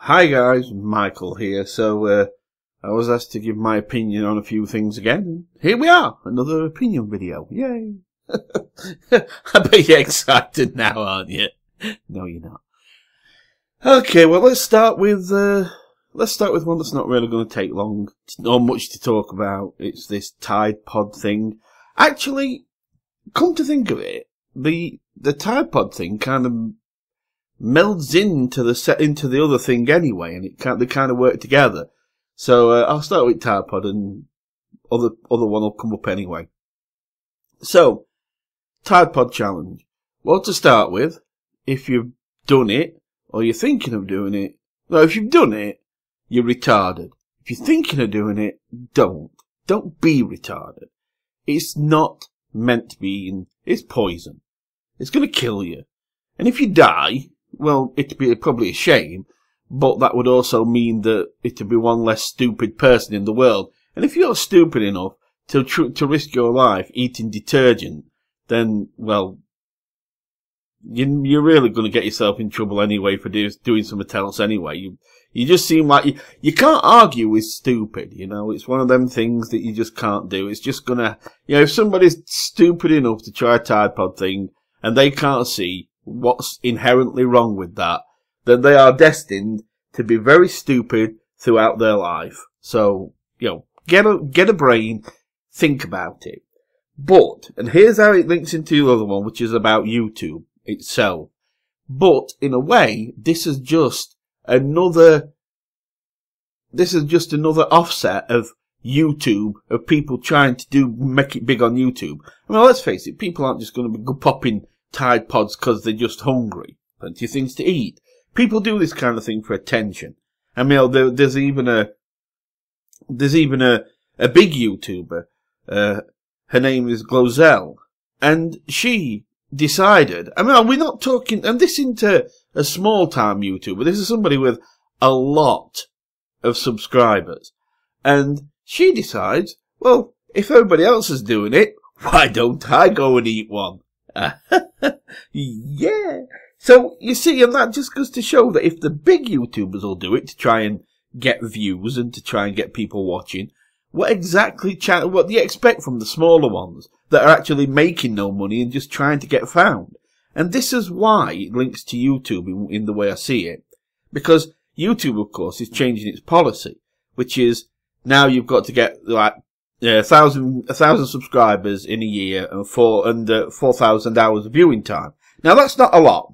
Hi guys, Michael here. So I was asked to give my opinion on a few things again. Here we are, another opinion video. Yay! I bet you're excited now, aren't you? No, you're not. Okay, well let's start with one that's not really going to take long. It's not much to talk about. It's this Tide Pod thing. Actually, come to think of it, the Tide Pod thing kind of melds into the other thing anyway, and they kind of work together. So I'll start with Tide Pod, and other one will come up anyway. So Tide Pod challenge. Well, to start with, if you've done it or you're thinking of doing it, well, if you've done it, you're retarded. If you're thinking of doing it, don't be retarded. It's not meant to be. It's poison. It's going to kill you, and if you die, well, it'd be probably a shame, but that would also mean that it'd be one less stupid person in the world. And if you're stupid enough to risk your life eating detergent, then, well, you're really going to get yourself in trouble anyway for doing something else anyway. You just seem like you can't argue with stupid, you know. It's one of them things that you just can't do. It's just gonna, you know, if somebody's stupid enough to try a Tide Pod thing and they can't see what's inherently wrong with that, then they are destined to be very stupid throughout their life. So, you know, get a brain, think about it. But, and here's how it links into the other one, which is about YouTube itself. But, in a way, this is just another offset of YouTube, of people trying to make it big on YouTube. I mean, let's face it, people aren't just going to be popping Tide Pods because they're just hungry. Plenty of things to eat. People do this kind of thing for attention. I mean, there's even a big YouTuber. Her name is Glozell, and she decided. I mean, we're not talking, and this isn't a small time YouTuber. This is somebody with a lot of subscribers, and she decides, well, if everybody else is doing it, why don't I go and eat one? Yeah. So, you see, and that just goes to show that if the big YouTubers will do it to try and get views and to try and get people watching, what do you expect from the smaller ones that are actually making no money and just trying to get found? And this is why it links to YouTube in the way I see it. Because YouTube, of course, is changing its policy, which is now you've got to get like 1,000 subscribers in a year and 4,000 hours of viewing time. Now that's not a lot.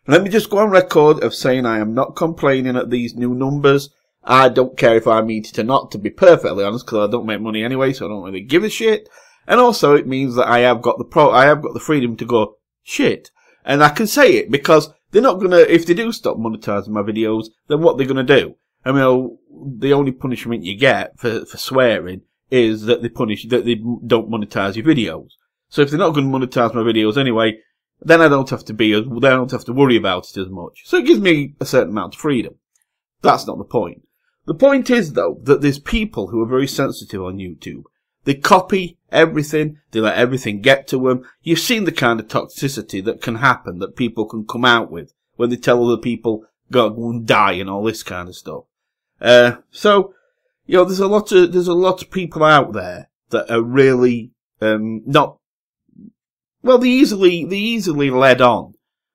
Let me just go on record of saying I am not complaining at these new numbers. I don't care if I meet it or not, to be perfectly honest, because I don't make money anyway, so I don't really give a shit. And also it means that I have got the freedom to go shit. And I can say it because they're not gonna, if they do stop monetizing my videos, then what they're gonna do? I mean, the only punishment you get for swearing is that they don't monetize your videos. So if they're not going to monetize my videos anyway, then I don't have to worry about it as much. So it gives me a certain amount of freedom. That's not the point. The point is, though, that there's people who are very sensitive on YouTube. They copy everything. They let everything get to them. You've seen the kind of toxicity that can happen, that people can come out with when they tell other people go and die and all this kind of stuff. So, you know, there's a lot of people out there that are really not. Well, they easily led on,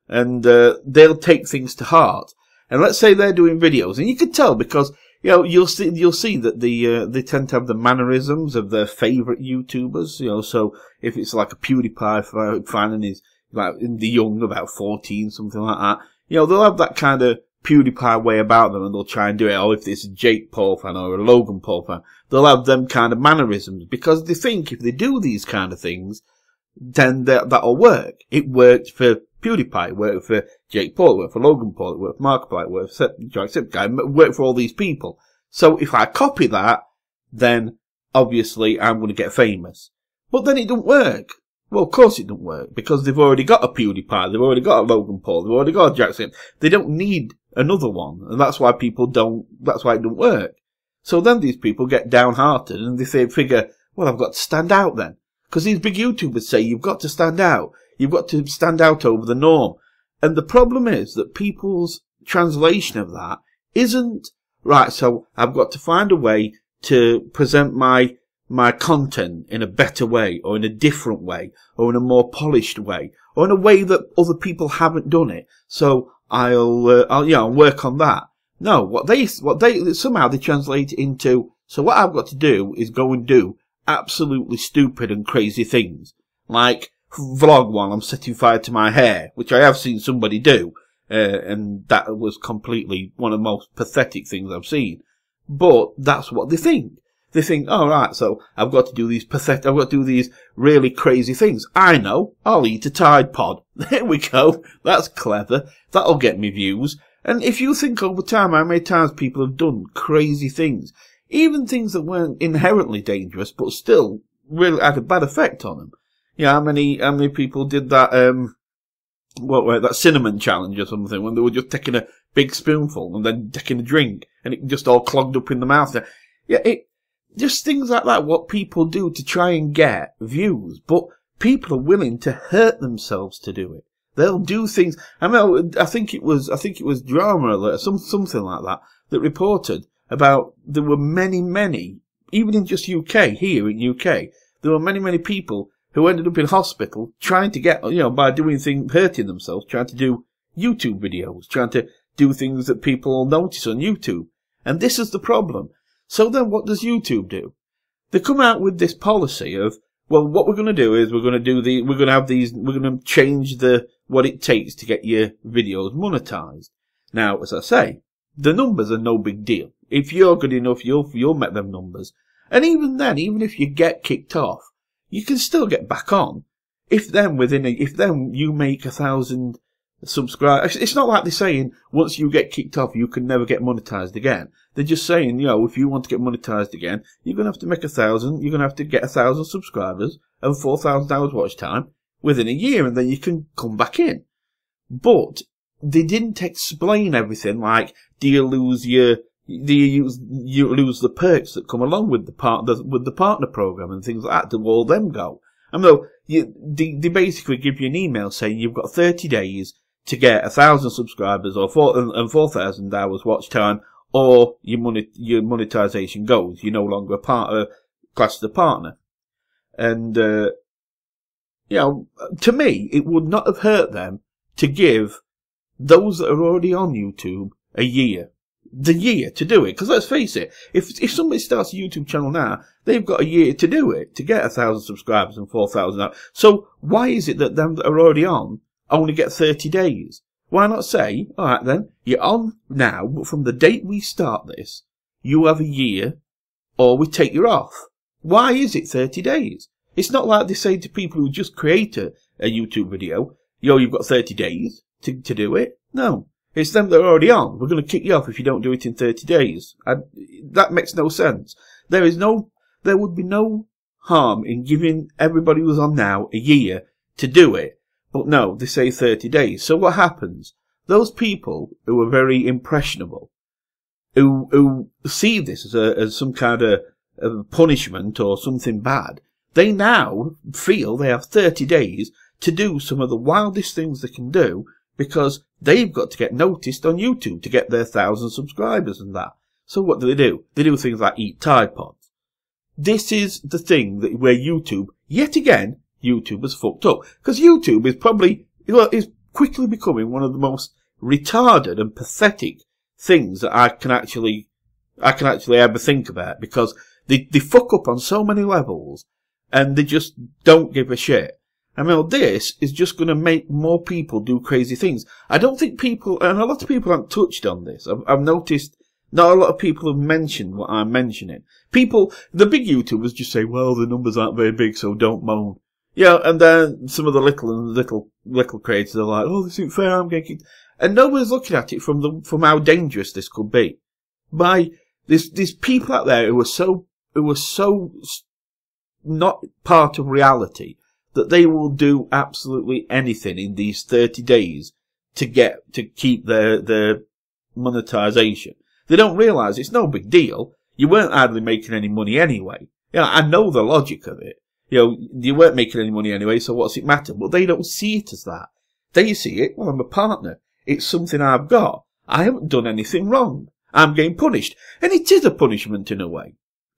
and they'll take things to heart. And let's say they're doing videos, and you can tell because, you know, you'll see that they tend to have the mannerisms of their favourite YouTubers. You know, so if it's like a PewDiePie fan and he's like in the young, about 14, something like that, you know, they'll have that kind of PewDiePie way about them, and they'll try and do it. Or if it's a Jake Paul fan or a Logan Paul fan, they'll have them kind of mannerisms because they think if they do these kind of things, then that'll work. It worked for PewDiePie, it worked for Jake Paul, it worked for Logan Paul, it worked for Markiplier, it worked for Jacksepticeye, it worked for all these people. So if I copy that, then obviously I'm going to get famous. But then it don't work. Well, of course it don't work, because they've already got a PewDiePie, they've already got a Logan Paul, they've already got a Jacksepticeye. They don't need another one, and that's why it don't work. So then these people get downhearted, and they figure, well, I've got to stand out then. Because these big YouTubers say you've got to stand out. You've got to stand out over the norm. And the problem is that people's translation of that isn't, right, so I've got to find a way to present my content in a better way, or in a different way, or in a more polished way, or in a way that other people haven't done it. So I'll work on that. No, what they somehow they translate it into, so what I've got to do is go and do absolutely stupid and crazy things. Like, vlog one, I'm setting fire to my hair, which I have seen somebody do, and that was completely one of the most pathetic things I've seen. But that's what they think. They think, oh right, so I've got to do these I've got to do these really crazy things. I know, I'll eat a Tide Pod. There we go. That's clever. That'll get me views. And if you think over time how many times people have done crazy things, even things that weren't inherently dangerous, but still really had a bad effect on them. Yeah, how many people did that, that cinnamon challenge or something, when they were just taking a big spoonful and then taking a drink, and it just all clogged up in the mouth. Yeah, just things like that, what people do to try and get views, but people are willing to hurt themselves to do it. They'll do things. I think it was Drama Alert, something like that reported about there were many, even in just here in UK, there were many people who ended up in hospital trying to get, by doing things, hurting themselves, trying to do YouTube videos, trying to do things that people will notice on YouTube. And this is the problem. So then what does YouTube do? They come out with this policy of, well, what we're going to do is we're going to change what it takes to get your videos monetized. Now, as I say, the numbers are no big deal. If you're good enough, you'll make them numbers. And even then, even if you get kicked off, you can still get back on. If then you make 1,000 subscribers, it's not like they're saying once you get kicked off, you can never get monetized again. They're just saying, if you want to get monetized again, you're going to have to make 1,000, you're going to have to get 1,000 subscribers and 4,000 hours watch time within a year, and then you can come back in. But they didn't explain everything, like, do you lose the perks that come along with the partner program and things like that? Do all them go? I mean, they basically give you an email saying you've got 30 days to get 1,000 subscribers or 4,000 hours watch time, or your monetization goes. You're no longer a class as a partner. And to me, it would not have hurt them to give those that are already on YouTube the year to do it. Because let's face it, if somebody starts a YouTube channel now, they've got a year to do it, to get 1,000 subscribers and 4,000 out. So why is it that them that are already on only get 30 days? Why not say, alright then, you're on now, but from the date we start this, you have a year, or we take you off. Why is it 30 days? It's not like they say to people who just create a YouTube video, you've got 30 days to do it. No. It's them that are already on. We're going to kick you off if you don't do it in 30 days. That makes no sense. There would be no harm in giving everybody who's on now a year to do it. But no, they say 30 days. So what happens? Those people who are very impressionable, who see this as some kind of punishment or something bad, they now feel they have 30 days to do some of the wildest things they can do, because they've got to get noticed on YouTube to get their 1,000 subscribers and that. So what do? They do things like eat Tide Pods. This is the thing where YouTube, yet again, YouTube has fucked up. Because YouTube is quickly becoming one of the most retarded and pathetic things that I can actually ever think about, because they fuck up on so many levels and they just don't give a shit. I mean, this is just going to make more people do crazy things. I don't think people, and a lot of people haven't touched on this. I've noticed not a lot of people have mentioned what I'm mentioning. The big YouTubers just say, well, the numbers aren't very big, so don't moan. Yeah, and then some of the little creators are like, oh, this isn't fair, I'm getting kicked. And nobody's looking at it from how dangerous this could be. There's people out there who are so not part of reality that they will do absolutely anything in these 30 days to keep their monetization. They don't realise it's no big deal. You weren't hardly making any money anyway. I know the logic of it. You weren't making any money anyway, so what's it matter? But they don't see it as that. They see it, well, I'm a partner. It's something I've got. I haven't done anything wrong. I'm getting punished. And it is a punishment in a way.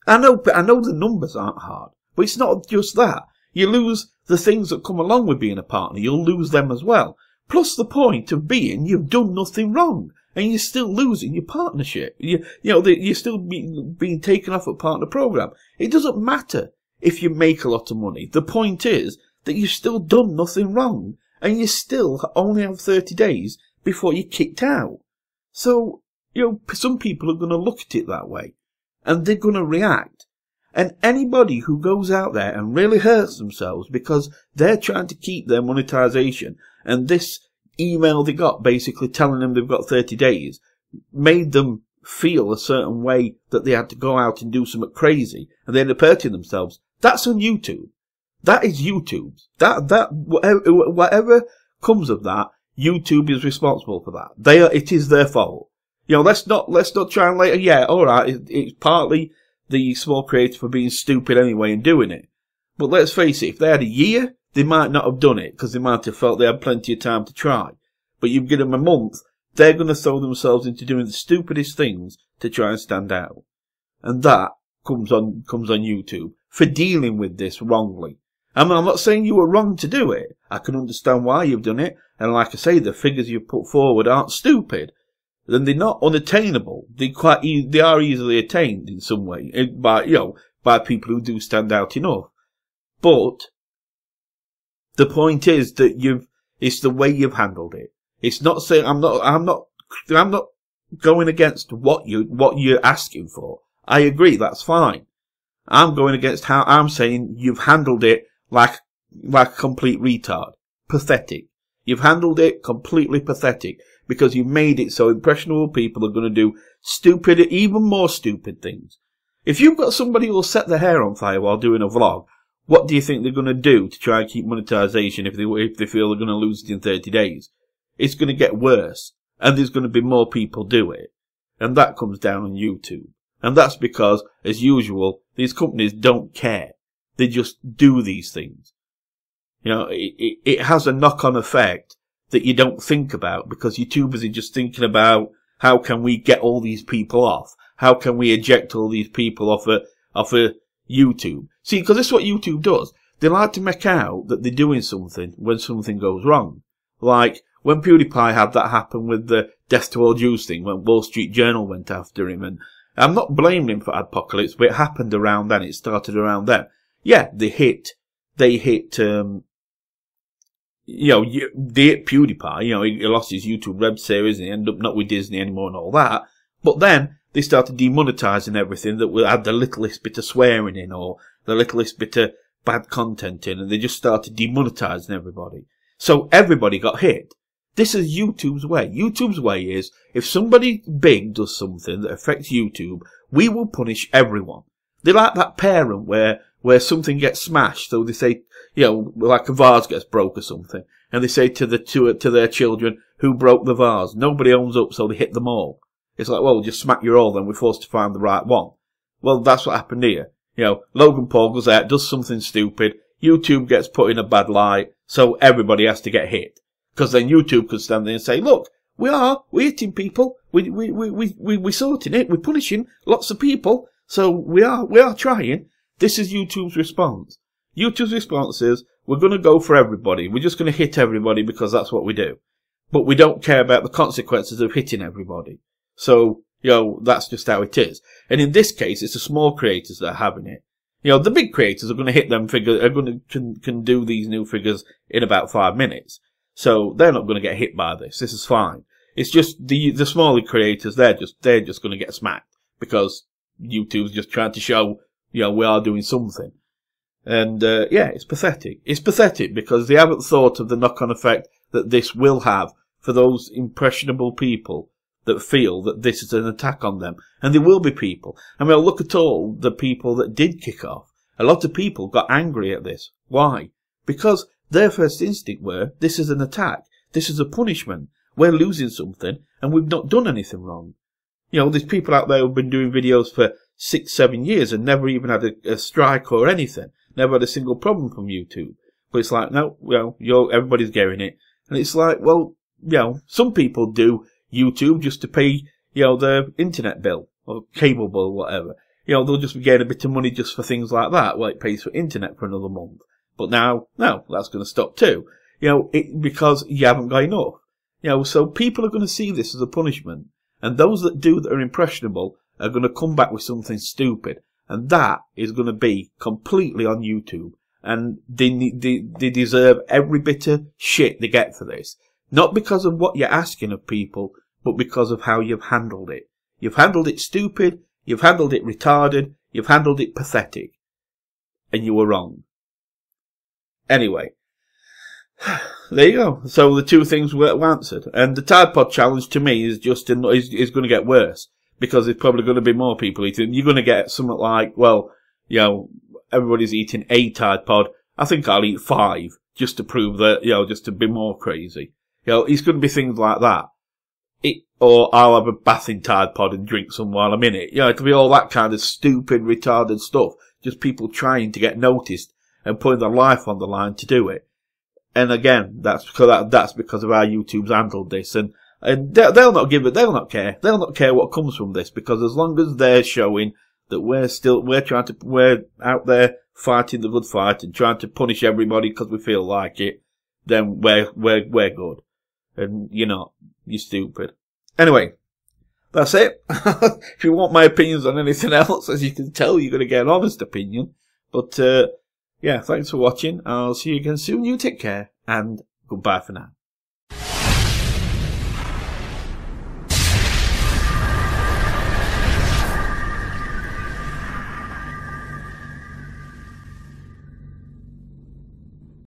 I know the numbers aren't hard, but it's not just that. You lose the things that come along with being a partner. You'll lose them as well. Plus the point of being you've done nothing wrong. And you're still losing your partnership. You're still being taken off a partner program. It doesn't matter if you make a lot of money. The point is that you've still done nothing wrong. And you still only have 30 days before you're kicked out. So, some people are going to look at it that way. And they're going to react. And anybody who goes out there and really hurts themselves because they're trying to keep their monetization, and this email they got basically telling them they've got 30 days made them feel a certain way that they had to go out and do something crazy, and they end up hurting themselves. That's on YouTube. That is YouTube's. Whatever comes of that, YouTube is responsible for that. It is their fault. Let's not try and later. Yeah, all right. It's partly the small creators for being stupid anyway and doing it. But let's face it, if they had a year, they might not have done it because they might have felt they had plenty of time to try. But you give them a month, they're going to throw themselves into doing the stupidest things to try and stand out. And that comes on YouTube for dealing with this wrongly. I'm not saying you were wrong to do it. I can understand why you've done it. And like I say, the figures you've put forward aren't stupid. Then they're not unattainable. They are easily attained in some way by people who do stand out enough. But the point is that it's the way you've handled it. It's not saying I'm not going against what you're asking for. I agree, that's fine. I'm going against how I'm saying you've handled it like a complete retard. Pathetic. You've handled it completely pathetic. Because you've made it so impressionable people are going to do stupid, even more stupid things. If you've got somebody who will set their hair on fire while doing a vlog, what do you think they're going to do to try and keep monetization if they feel they're going to lose it in 30 days? It's going to get worse. And there's going to be more people do it. And that comes down on YouTube. And that's because, as usual, these companies don't care. They just do these things. It has a knock-on effect that you don't think about because YouTubers are just thinking about how can we get all these people off? How can we eject all these people off of YouTube? See, because this is what YouTube does. They like to make out that they're doing something when something goes wrong. Like when PewDiePie had that happen with the Death to All Jews thing, when Wall Street Journal went after him. And I'm not blaming him for Adpocalypse, but it happened around then. It started around then. Yeah, they hit PewDiePie, he lost his YouTube web series and he ended up not with Disney anymore and all that. But then they started demonetizing everything that had the littlest bit of swearing in or the littlest bit of bad content in, and they just started demonetizing everybody. So everybody got hit. This is YouTube's way. YouTube's way is, if somebody big does something that affects YouTube, we will punish everyone. They're like that parent where something gets smashed, so they say, like a vase gets broke or something, and they say to their children, who broke the vase? Nobody owns up, so they hit them all. It's like, well, just smack you all, then we're forced to find the right one. Well, that's what happened here. Logan Paul goes out, does something stupid, YouTube gets put in a bad light, so everybody has to get hit. Because then YouTube could stand there and say, look, we're hitting people, we're sorting it, we're punishing lots of people, so we are trying. This is YouTube's response. YouTube's response is, we're going to go for everybody. We're just going to hit everybody because that's what we do. But we don't care about the consequences of hitting everybody. So, that's just how it is. And in this case, it's the small creators that are having it. The big creators are going to hit them figures, are going to can do these new figures in about 5 minutes. So they're not going to get hit by this. This is fine. It's just the smaller creators, they're just going to get smacked because YouTube's just trying to show, we are doing something. And, it's pathetic. It's pathetic because they haven't thought of the knock-on effect that this will have for those impressionable people that feel that this is an attack on them. And there will be people. I mean, look at all the people that did kick off. A lot of people got angry at this. Why? Because their first instinct were, this is an attack. This is a punishment. We're losing something and we've not done anything wrong. There's people out there who've been doing videos for 6-7 years and never even had a strike or anything. Never had a single problem from YouTube. But it's like, no, everybody's getting it. And it's like, well, some people do YouTube just to pay, you know, their internet bill or cable bill, whatever. You know, they'll just be getting a bit of money just for things like that, where it pays for internet for another month. But now, no, that's going to stop too. You know, because you haven't got enough. You know, so people are going to see this as a punishment. And those that do that are impressionable are going to come back with something stupid. And that is going to be completely on YouTube. And they deserve every bit of shit they get for this. Not because of what you're asking of people, but because of how you've handled it. You've handled it stupid, you've handled it retarded, you've handled it pathetic. And you were wrong. Anyway. There you go. So the two things were answered. And the Tide Pod challenge to me is just is going to get worse. Because there's probably going to be more people eating. You're going to get something like, well, you know, everybody's eating a Tide Pod. I think I'll eat 5 just to prove that, you know, just to be more crazy. You know, it's going to be things like that. Or I'll have a bath in Tide Pod and drink some while I'm in it. You know, it'll be all that kind of stupid, retarded stuff. Just people trying to get noticed and putting their life on the line to do it. And again, that's because of how YouTube's handled this. And they'll not give it, they'll not care. They'll not care what comes from this, because as long as they're showing that we're out there fighting the good fight and trying to punish everybody because we feel like it, then we're good. And you're not. You're stupid. Anyway, that's it. If you want my opinions on anything else, as you can tell, you're going to get an honest opinion. But, yeah, thanks for watching. I'll see you again soon. You take care, and goodbye for now.